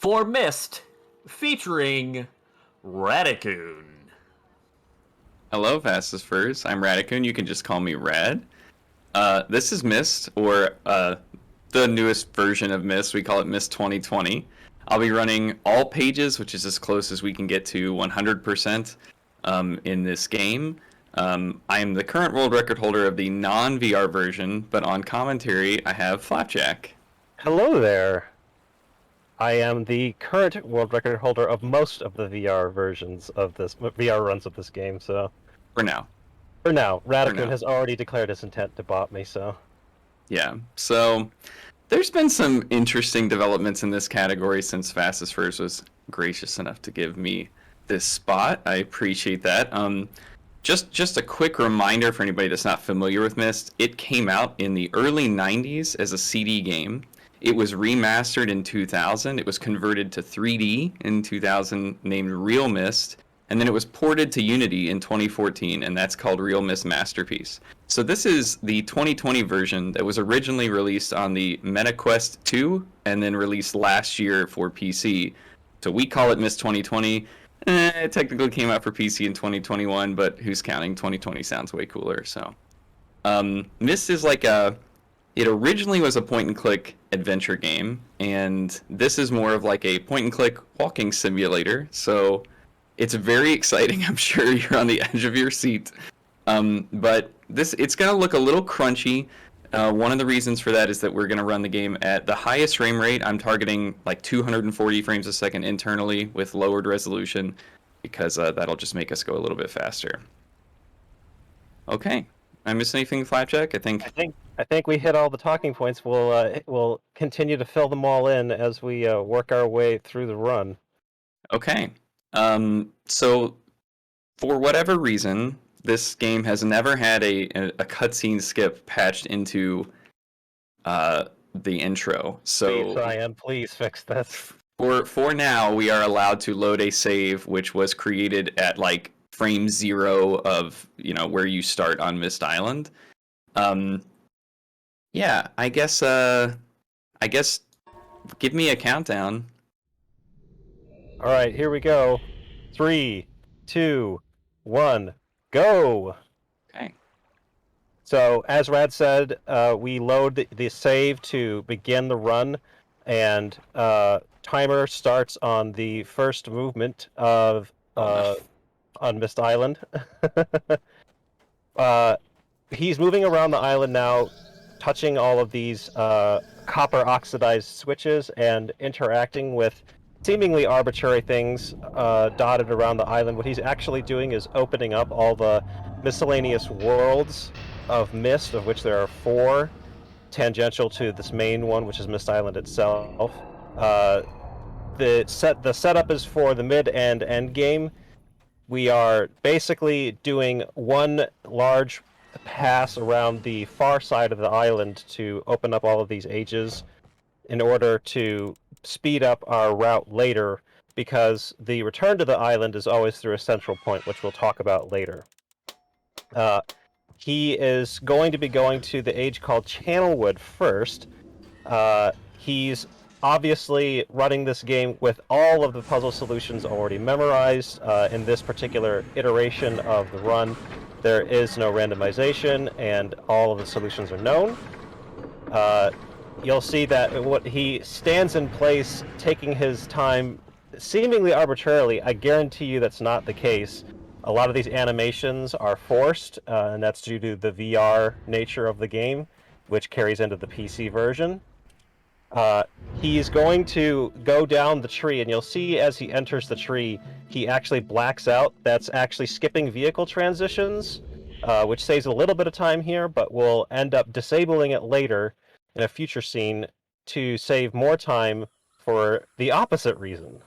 for Myst, featuring Radicoon. Hello, Fastest Furs. I'm Radicoon. You can just call me Rad. This is Myst, or the newest version of Myst. We call it Myst 2020. I'll be running all pages, which is as close as we can get to 100% in this game. I am the current world record holder of the non-VR version, but on commentary, I have Flapjack. Hello there. I am the current world record holder of most of the VR versions of this VR runs of this game. So, For now. Radicoon has already declared his intent to bot me. So, yeah. So, there's been some interesting developments in this category since Fastest Furs was gracious enough to give me this spot. I appreciate that. Just a quick reminder for anybody that's not familiar with Myst. It came out in the early 90s as a CD game. It was remastered in 2000. It was converted to 3D in 2000, named Real Myst. And then it was ported to Unity in 2014, and that's called Real Myst Masterpiece. So this is the 2020 version that was originally released on the MetaQuest 2 and then released last year for PC. So we call it Myst 2020. It technically came out for PC in 2021, but who's counting? 2020 sounds way cooler. So Myst is like it originally was a point-and-click adventure game, and this is more of like a point-and-click walking simulator, so it's very exciting. I'm sure you're on the edge of your seat. But it's going to look a little crunchy. One of the reasons for that is that we're going to run the game at the highest frame rate. I'm targeting like 240 frames a second internally with lowered resolution, because that'll just make us go a little bit faster. Okay. I miss anything, Flapjack? I think we hit all the talking points. We'll continue to fill them all in as we work our way through the run. Okay. So for whatever reason, this game has never had a cutscene skip patched into the intro. So please fix this. For now, we are allowed to load a save which was created at like frame 0 of where you start on Myst Island. Yeah, I guess give me a countdown. All right, here we go. 3, 2, 1, go! Okay. So, as Rad said, we load the save to begin the run, and timer starts on the first movement of on Myst Island. He's moving around the island now, touching all of these copper oxidized switches and interacting with seemingly arbitrary things dotted around the island. What he's actually doing is opening up all the miscellaneous worlds of Myst, of which there are 4, tangential to this main one, which is Myst Island itself. The setup is for the mid and end game. We are basically doing one large pass around the far side of the island to open up all of these H's in order to speed up our route later, because the return to the island is always through a central point, which we'll talk about later. He is going to be going to the age called Channelwood first. He's obviously running this game with all of the puzzle solutions already memorized. In this particular iteration of the run, there is no randomization, and all of the solutions are known. You'll see that what he stands in place, taking his time, seemingly arbitrarily. I guarantee you that's not the case. A lot of these animations are forced, and that's due to the VR nature of the game, which carries into the PC version. He's going to go down the tree, and you'll see as he enters the tree, he actually blacks out. That's actually skipping vehicle transitions, which saves a little bit of time here, but will end up disabling it later in a future scene to save more time for the opposite reason.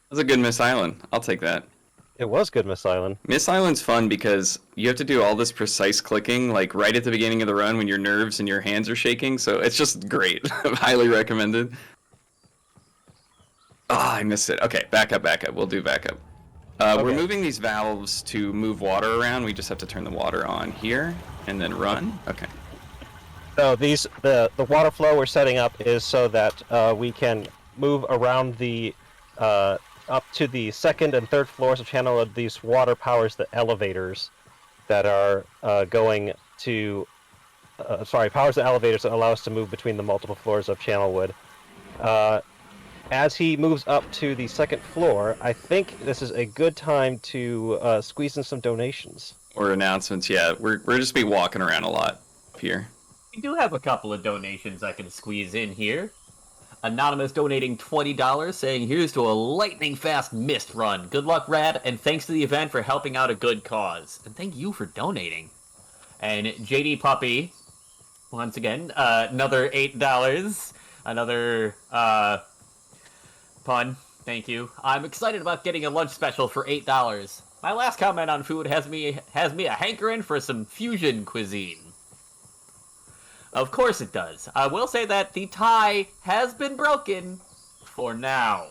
That's a good Myst Island. I'll take that. It was good, Myst Island. Myst Island's fun because you have to do all this precise clicking, like right at the beginning of the run when your nerves and your hands are shaking, so it's just great. Highly recommended. I missed it. Okay, back up. We'll do backup. Okay. We're moving these valves to move water around. We just have to turn the water on here and then run. Okay. So the water flow we're setting up is so that we can move around the up to the second and third floors of Channel Wood, these water powers the elevators that are going to. Powers the elevators that allow us to move between the multiple floors of Channel Wood. As he moves up to the second floor, I think this is a good time to squeeze in some donations. Or announcements, yeah. We're just be walking around a lot up here. We do have a couple of donations I can squeeze in here. Anonymous donating $20, saying, here's to a lightning-fast Myst run. Good luck, Rad, and thanks to the event for helping out a good cause. And thank you for donating. And JD Puppy, once again, another $8. Another, pun. Thank you. I'm excited about getting a lunch special for $8. My last comment on food has me a hankering for some fusion cuisine. Of course it does. I will say that the tie has been broken for now.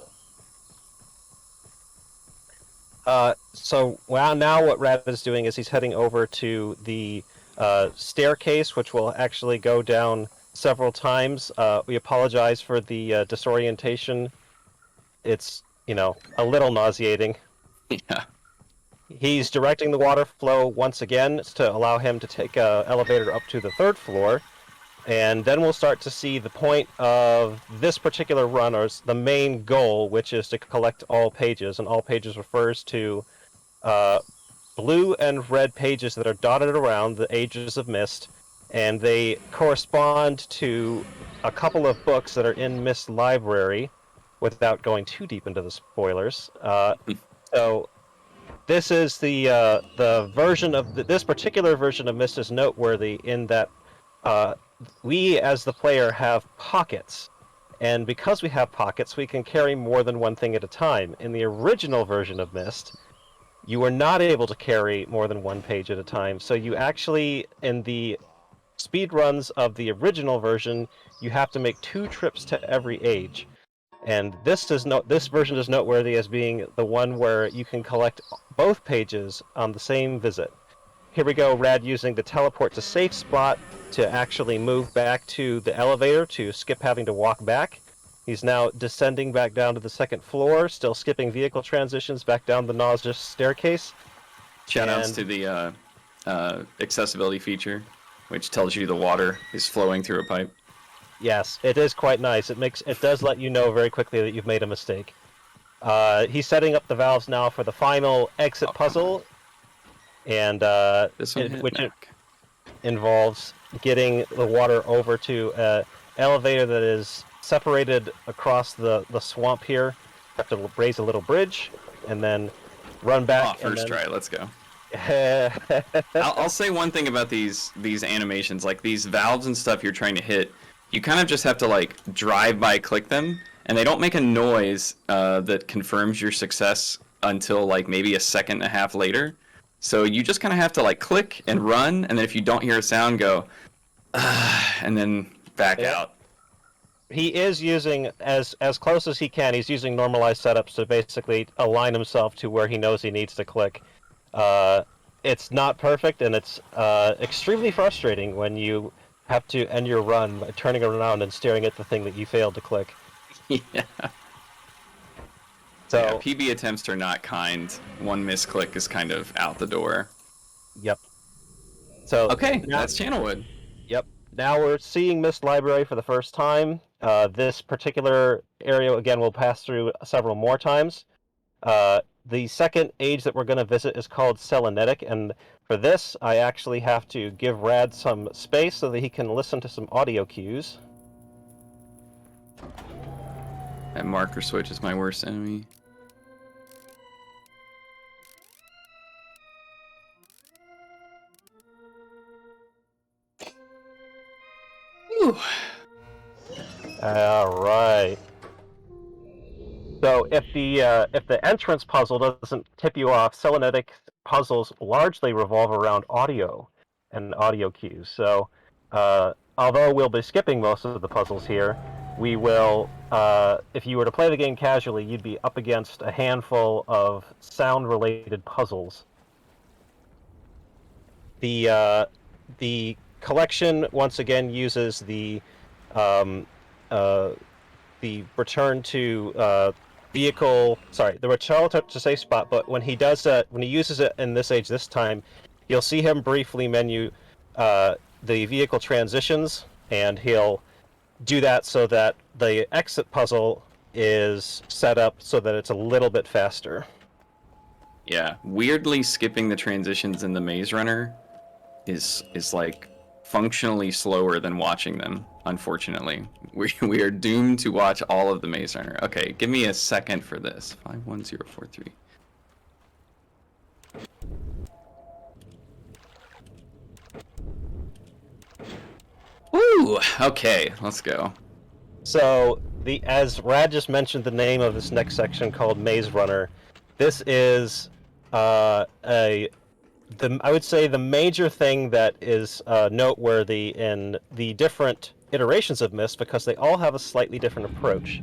So now what Rad is doing is he's heading over to the staircase, which will actually go down several times. We apologize for the disorientation. It's, a little nauseating. Yeah. He's directing the water flow once again to allow him to take an elevator up to the third floor. And then we'll start to see the point of this particular run, or the main goal, which is to collect all pages. And all pages refers to blue and red pages that are dotted around the Ages of Myst. And they correspond to a couple of books that are in Myst Library, without going too deep into the spoilers. So this is the version of this particular version of Myst is noteworthy in that we, as the player, have pockets, and because we have pockets, we can carry more than one thing at a time. In the original version of Myst, you were not able to carry more than one page at a time, so you actually, in the speed runs of the original version, you have to make 2 trips to every age. And this version is noteworthy as being the one where you can collect both pages on the same visit. Here we go, Rad using the teleport to safe spot to actually move back to the elevator to skip having to walk back. He's now descending back down to the second floor, still skipping vehicle transitions back down the nauseous staircase. Shoutouts to the accessibility feature, which tells you the water is flowing through a pipe. Yes, it is quite nice. It does let you know very quickly that you've made a mistake. He's setting up the valves now for the final exit puzzle, and which involves getting the water over to an elevator that is separated across the swamp here. You have to raise a little bridge and then run back. First try, let's go. I'll say one thing about these animations, like these valves and stuff you're trying to hit, you kind of just have to like drive by click them, and they don't make a noise that confirms your success until like maybe a second and a half later. So you just kind of have to like click and run, and then if you don't hear a sound, go, and then back out. He is using, as close as he can, he's using normalized setups to basically align himself to where he knows he needs to click. It's not perfect, and it's extremely frustrating when you have to end your run by turning around and staring at the thing that you failed to click. Yeah. So yeah, PB attempts are not kind. One misclick is kind of out the door. Yep. So okay, that's Channelwood. Yep. Now we're seeing Myst Library for the first time. This particular area, again, will pass through several more times. The second age that we're going to visit is called Selenetic, and for this, I actually have to give Rad some space so that he can listen to some audio cues. That marker switch is my worst enemy. Whew. All right. So if the entrance puzzle doesn't tip you off, Selenetic puzzles largely revolve around audio and audio cues. So although we'll be skipping most of the puzzles here, we will, if you were to play the game casually, you'd be up against a handful of sound-related puzzles. The collection once again uses the the return to vehicle. Sorry, the return to safe spot. But when he does that, when he uses it in this age this time, you'll see him briefly menu the vehicle transitions, and he'll do that so that the exit puzzle is set up so that it's a little bit faster. Yeah, weirdly skipping the transitions in the Maze Runner is like functionally slower than watching them, unfortunately. We are doomed to watch all of the Maze Runner. Okay, give me a second for this. 51043. Woo! Okay, let's go. So, as Rad just mentioned the name of this next section called Maze Runner, this is I would say the major thing that is noteworthy in the different iterations of Myst, because they all have a slightly different approach.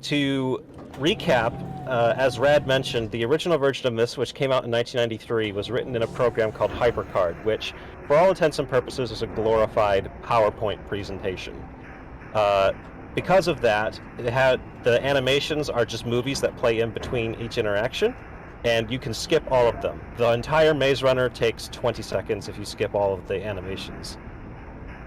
To recap, as Rad mentioned, the original version of Myst, which came out in 1993, was written in a program called HyperCard, which, for all intents and purposes, is a glorified PowerPoint presentation. Because of that, the animations are just movies that play in between each interaction, and you can skip all of them. The entire Maze Runner takes 20 seconds if you skip all of the animations.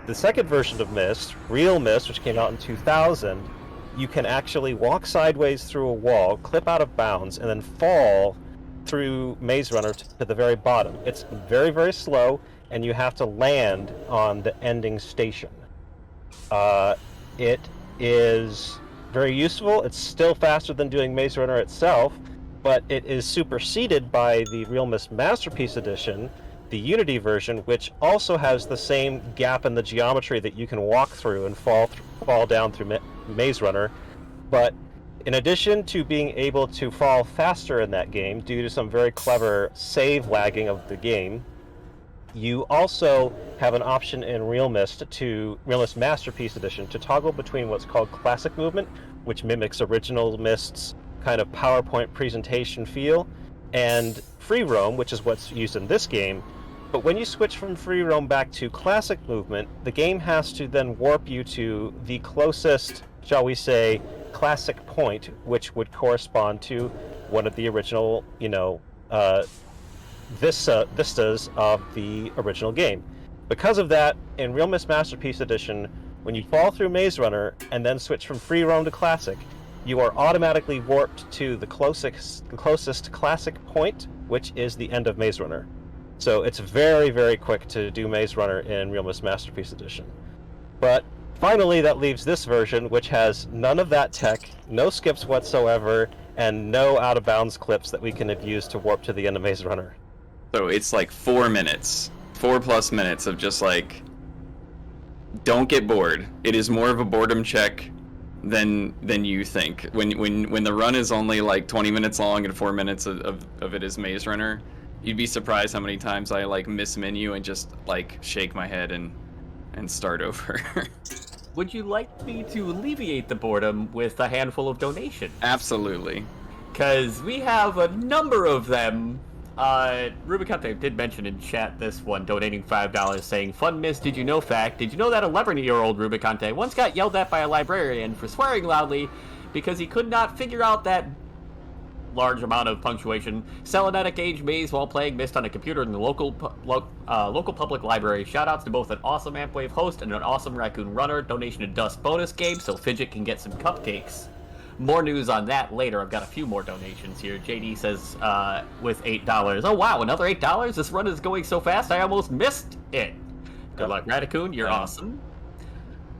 The second version of Myst, Real Myst, which came out in 2000, you can actually walk sideways through a wall, clip out of bounds, and then fall through Maze Runner to the very bottom. It's very, very slow, and you have to land on the ending station. It is very useful. It's still faster than doing Maze Runner itself, but it is superseded by the Real Myst Masterpiece Edition, the Unity version, which also has the same gap in the geometry that you can walk through and fall down through Maze Runner. But in addition to being able to fall faster in that game due to some very clever save lagging of the game, you also have an option in Real Myst Masterpiece Edition to toggle between what's called classic movement, which mimics original Myst's kind of PowerPoint presentation feel, and free roam, which is what's used in this game. But when you switch from free roam back to classic movement, the game has to then warp you to the closest, shall we say, classic point, which would correspond to one of the original, vistas of the original game. Because of that, in Real Myst Masterpiece Edition, when you fall through Maze Runner and then switch from free roam to classic, you are automatically warped to the closest classic point, which is the end of Maze Runner. So it's very, very quick to do Maze Runner in Real Myst Masterpiece Edition. But finally, that leaves this version, which has none of that tech, no skips whatsoever, and no out-of-bounds clips that we can use to warp to the end of Maze Runner. So it's like 4 minutes, 4+ minutes of just like, don't get bored. It is more of a boredom check than you think. When the run is only like 20 minutes long and 4 minutes of it is Maze Runner, you'd be surprised how many times I like miss menu and just like shake my head and start over. Would you like me to alleviate the boredom with a handful of donations? Absolutely. Because we have a number of them. Rubicante did mention in chat this one, donating $5, saying, "Fun Myst, did you know fact? Did you know that 11-year-old Rubicante once got yelled at by a librarian for swearing loudly because he could not figure out that large amount of punctuation Selenetic age maze while playing Myst on a computer in the local public library? Shoutouts to both an awesome Ampwave host and an awesome raccoon runner. Donation to Dust bonus game so Fidget can get some cupcakes." More news on that later. I've got a few more donations here. JD says, with $8. Oh wow, another $8? This run is going so fast I almost missed it. Good luck, Radicoon. You're awesome.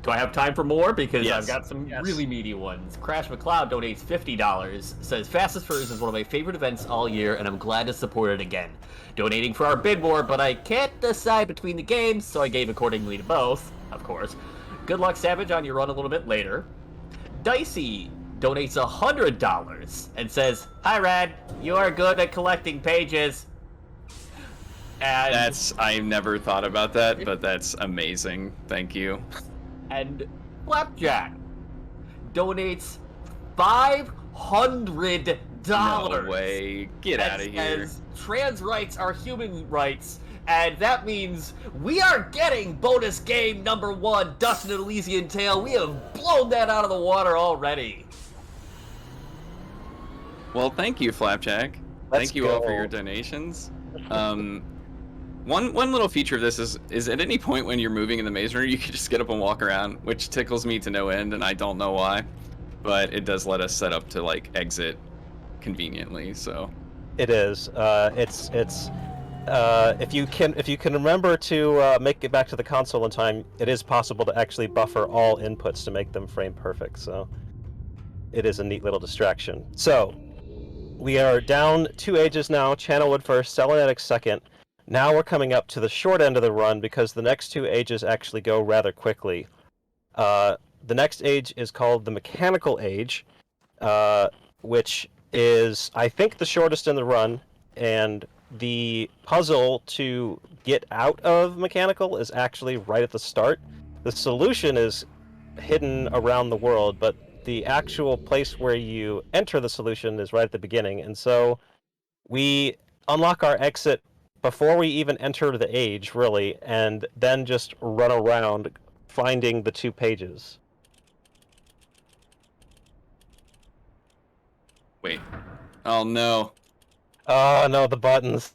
Do I have time for more? Because yes. I've got some really meaty ones. Crash McLeod donates $50. Says, Fastest Furs is one of my favorite events all year, and I'm glad to support it again. Donating for our bid war, but I can't decide between the games, so I gave accordingly to both, of course. Good luck, Savage, on your run a little bit later. Dicey donates $100 and says, "Hi, Rad. You are good at collecting pages." And I've never thought about that, but that's amazing. Thank you. And Flapjack donates $500. No way. Get out of here. Says, "Trans rights are human rights. And that means we are getting bonus game number 1, Dust and Elysian Tale. We have blown that out of the water already. Well, thank you, Flapjack. Thank you all for your donations. One little feature of this is at any point when you're moving in the maze runner, you can just get up and walk around, which tickles me to no end, and I don't know why, but it does let us set up to like exit conveniently. So it is. If you can remember to make it back to the console in time, it is possible to actually buffer all inputs to make them frame perfect. So it is a neat little distraction. So we are down 2 ages now. Channelwood first, Selenotic second. Now we're coming up to the short end of the run because the next 2 ages actually go rather quickly. The next age is called the Mechanical Age, which is, I think, the shortest in the run, and the puzzle to get out of Mechanical is actually right at the start. The solution is hidden around the world, but the actual place where you enter the solution is right at the beginning, and so we unlock our exit before we even enter the age, really, and then just run around finding the 2 pages. wait. Oh no. Oh no, the buttons.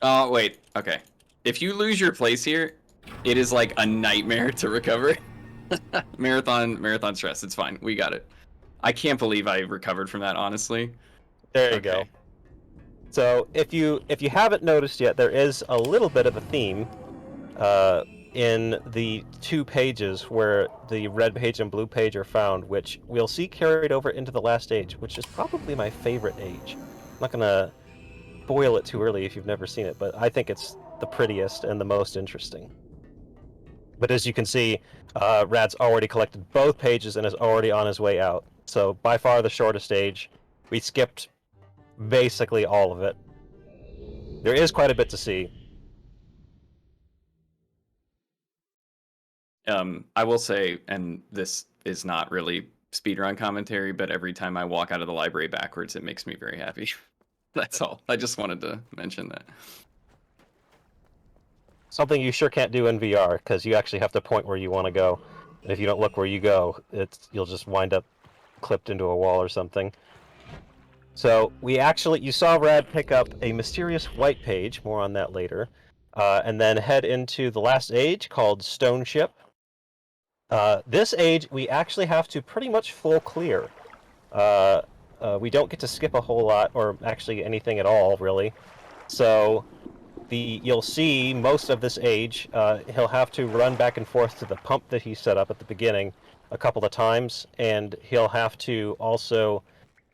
Oh wait. Okay. If you lose your place here, it is like a nightmare to recover. Marathon stress. It's fine. We got it. I can't believe I recovered from that, honestly. There you go. So if you haven't noticed yet, there is a little bit of a theme in the 2 pages where the red page and blue page are found, which we'll see carried over into the last age, which is probably my favorite age. I'm not gonna spoil it too early if you've never seen it, but I think it's the prettiest and the most interesting. But as you can see, Rad's already collected both pages and is already on his way out. So by far the shortest age. We skipped basically all of it. There is quite a bit to see. I will say, and this is not really speedrun commentary, but every time I walk out of the library backwards, it makes me very happy. That's all. I just wanted to mention that. Something you sure can't do in VR, because you actually have to point where you want to go. And if you don't look where you go, you'll just wind up clipped into a wall or something. So you saw Rad pick up a mysterious white page, more on that later, and then head into the last age called Stone Ship. This age, we actually have to pretty much full clear. We don't get to skip a whole lot, or actually anything at all, really. So you'll see most of this age, he'll have to run back and forth to the pump that he set up at the beginning a couple of times, and he'll have to also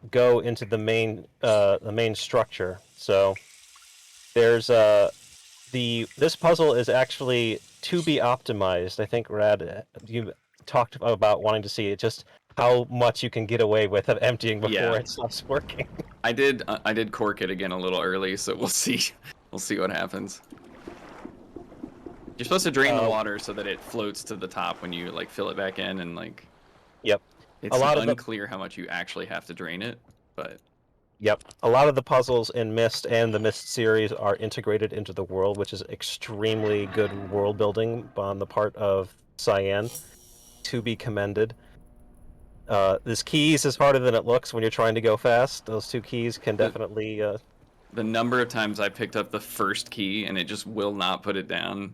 go into the main structure. So there's this puzzle is actually to be optimized. I think Rad, you talked about wanting to see just how much you can get away with of emptying before it stops working. I did cork it again a little early, so we'll see. We'll see what happens. You're supposed to drain the water so that it floats to the top when you like fill it back in, and like. Yep. It's unclear how much you actually have to drain it, but. Yep. A lot of the puzzles in Myst and the Myst series are integrated into the world, which is extremely good world building on the part of Cyan. To be commended. This keys is harder than it looks when you're trying to go fast. Those 2 keys can definitely. The number of times I picked up the first key and it just will not put it down,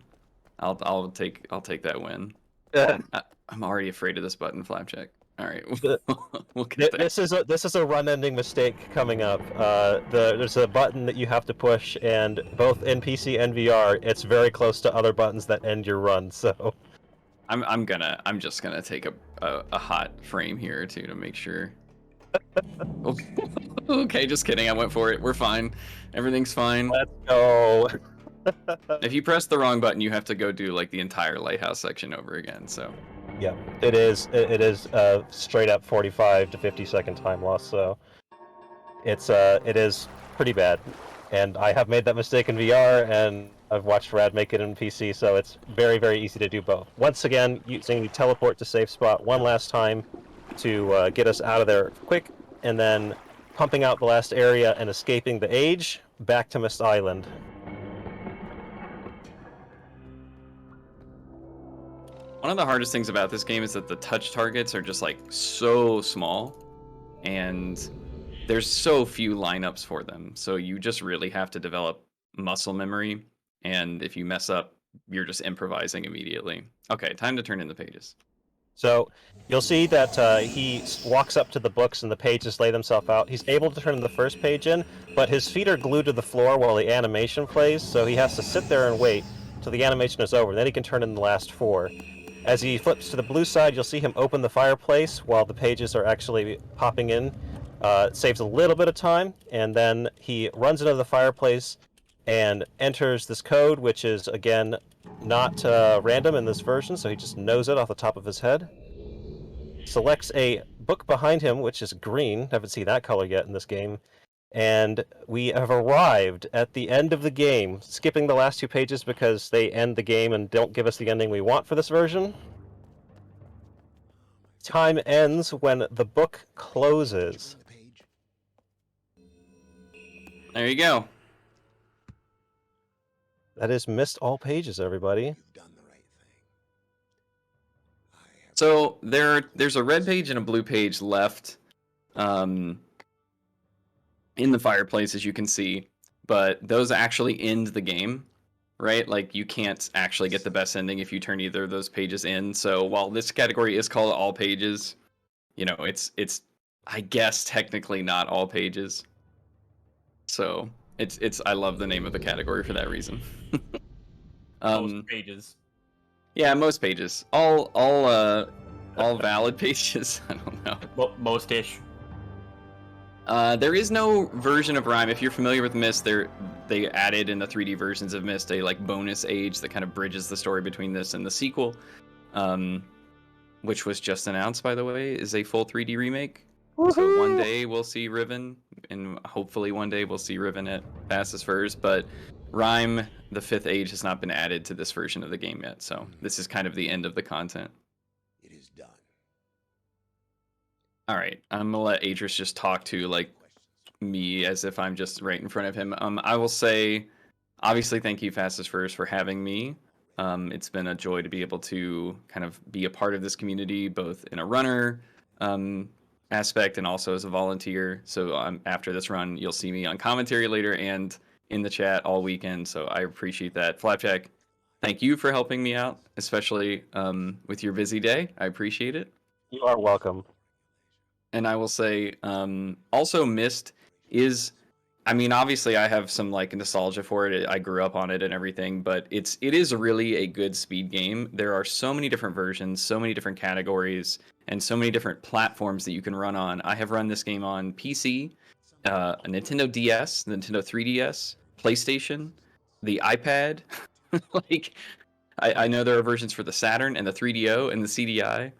I'll take that win. I'm already afraid of this button, Flapjack. All right, we'll get there. This is a run-ending mistake coming up. There's a button that you have to push, and both in PC and VR, it's very close to other buttons that end your run. So, I'm just gonna take a hot frame here or two to make sure. Okay, just kidding. I went for it. We're fine. Everything's fine. Let's go. If you press the wrong button, you have to go do like the entire lighthouse section over again. So. Yeah, it is straight up 45 to 50 second time loss. So it is pretty bad, and I have made that mistake in VR, and I've watched Rad make it in PC. So it's very, very easy to do both. Once again, using the teleport to safe spot one last time to get us out of there quick, and then pumping out the last area and escaping the age back to Myst Island. One of the hardest things about this game is that the touch targets are just like so small, and there's so few lineups for them. So you just really have to develop muscle memory, and if you mess up, you're just improvising immediately. Okay, time to turn in the pages. So you'll see that he walks up to the books and the pages lay themselves out. He's able to turn the first page in, but his feet are glued to the floor while the animation plays, so he has to sit there and wait till the animation is over. Then he can turn in the last 4. As he flips to the blue side, you'll see him open the fireplace while the pages are actually popping in. It saves a little bit of time, and then he runs into the fireplace and enters this code, which is, again, not random in this version, so he just knows it off the top of his head. Selects a book behind him, which is green. Haven't seen that color yet in this game. And we have arrived at the end of the game, skipping the last 2 pages because they end the game and don't give us the ending we want for this version. Time ends when the book closes. There you go. That is Myst all pages, everybody. So there's a red page and a blue page left in the fireplace, as you can see, but those actually end the game, right? Like, you can't actually get the best ending if you turn either of those pages in. So while this category is called all pages, you know, it's I guess technically not all pages. So it's I love the name of the category for that reason. Most pages. Yeah, most pages. All valid pages. I don't know. Well, most-ish. There is no version of Rime. If you're familiar with Myst, they added in the 3D versions of Myst a like bonus age that kind of bridges the story between this and the sequel, which was just announced, by the way, is a full 3D remake. Woo-hoo! So one day we'll see Riven, and hopefully one day we'll see Riven at Fastest Furs, but Rime, the 5th age, has not been added to this version of the game yet, so this is kind of the end of the content. It is done. All right, I'm gonna let Adris just talk to like me as if I'm just right in front of him. I will say, obviously, thank you, Fastest Furs, for having me. It's been a joy to be able to kind of be a part of this community, both in a runner aspect and also as a volunteer. So after this run, you'll see me on commentary later and in the chat all weekend. So I appreciate that. Flapjack, thank you for helping me out, especially with your busy day. I appreciate it. You are welcome. And I will say, also Myst is, I mean, obviously I have some like nostalgia for it. I grew up on it and everything, but it is really a good speed game. There are so many different versions, so many different categories, and so many different platforms that you can run on. I have run this game on PC, a Nintendo DS, Nintendo 3DS, PlayStation, the iPad. Like, I know there are versions for the Saturn and the 3DO and the CDI.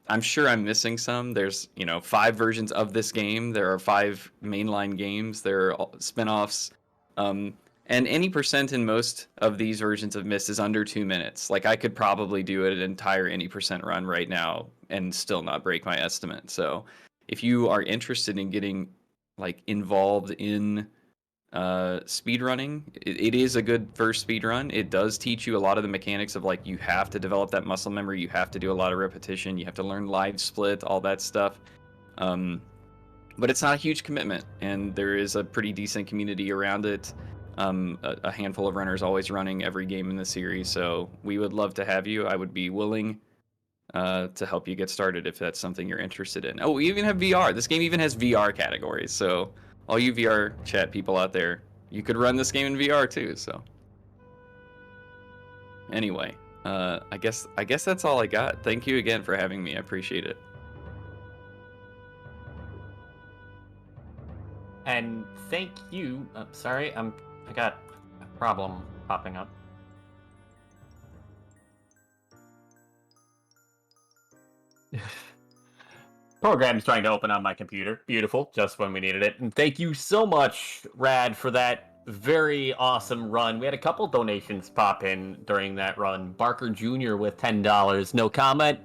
I'm sure I'm missing some. There's, 5 versions of this game. There are 5 mainline games. There are spin-offs. And any percent in most of these versions of Myst is under 2 minutes. Like, I could probably do an entire any percent run right now and still not break my estimate. So if you are interested in getting like involved in speedrunning, it is a good first speed run. It does teach you a lot of the mechanics of like, you have to develop that muscle memory, you have to do a lot of repetition, you have to learn live split, all that stuff. But it's not a huge commitment, and there is a pretty decent community around it. A handful of runners always running every game in the series, so we would love to have you. I would be willing to help you get started if that's something you're interested in. Oh, we even have VR. This game even has VR categories, so all you VR chat people out there, you could run this game in VR too. So anyway, I guess that's all I got. Thank you again for having me. I appreciate it. And thank you. Sorry, I got a problem popping up. Program's trying to open on my computer. Beautiful, just when we needed it. And thank you so much, Rad, for that very awesome run. We had a couple donations pop in during that run. Barker Jr. with $10. No comment.